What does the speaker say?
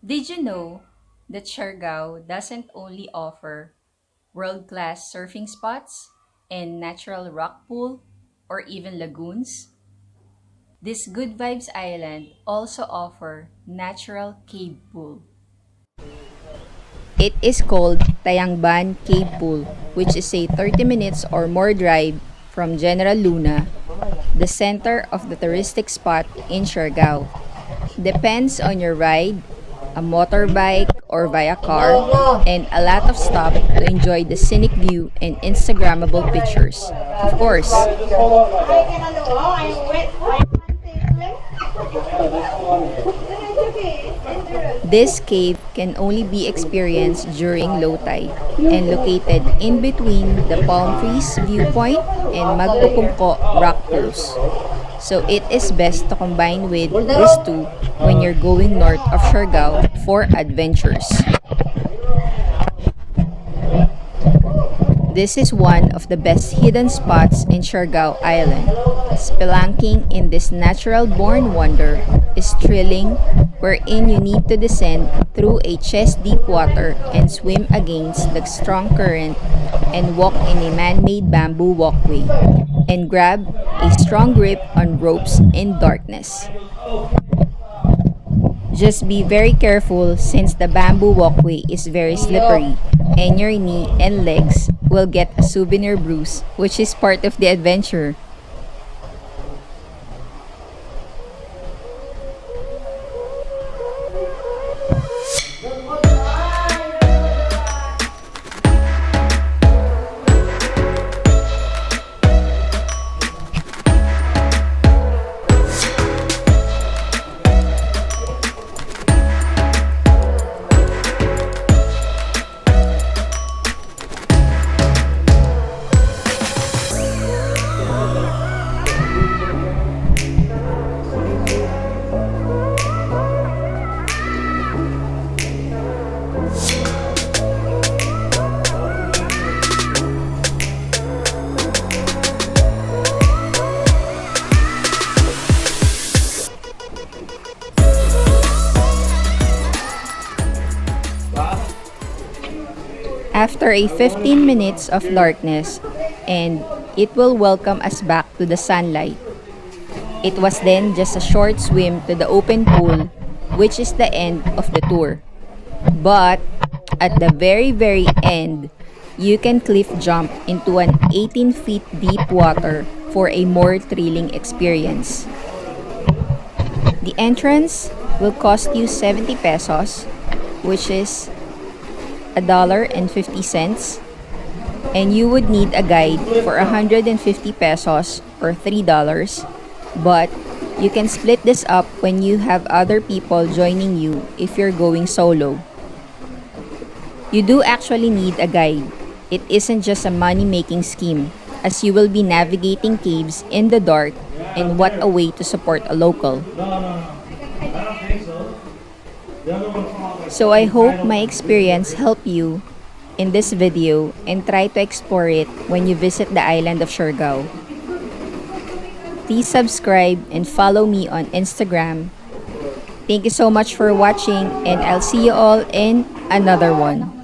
Did you know that Siargao doesn't only offer world-class surfing spots and natural rock pool or even lagoons? This Good Vibes Island also offer natural cave pool. It is called Tayangban Cave Pool, which is a 30 minutes or more drive from General Luna, the center of the touristic spot in Siargao. Depends on your ride, a motorbike or via car, and a lot of stop to enjoy the scenic view and Instagrammable pictures. Of course. This cave can only be experienced during low tide and located in between the palm trees viewpoint and Magpupungko rock pools. So it is best to combine with these two when you're going north of Siargao for adventures. This is one of the best hidden spots in Siargao Island. Spelunking in this natural-born wonder is thrilling, wherein you need to descend through a chest-deep water and swim against the strong current and walk in a man-made bamboo walkway and grab a strong grip on ropes in darkness. Just be very careful since the bamboo walkway is very slippery and your knee and legs will get a souvenir bruise, which is part of the adventure. After a 15 minutes of darkness, and it will welcome us back to the sunlight. It was then just a short swim to the open pool, which is the end of the tour. But at the very end, you can cliff jump into an 18 feet deep water for a more thrilling experience. The entrance will cost you 70 pesos, which is $1.50, and you would need a guide for 150 pesos or $3, but you can split this up when you have other people joining you if you're going solo. You do actually need a guide. It isn't just a money-making scheme, as you will be navigating caves in the dark, and what a way to support a local. So I hope my experience helped you in this video and try to explore it when you visit the island of Siargao. Please subscribe and follow me on Instagram. Thank you so much for watching, and I'll see you all in another one.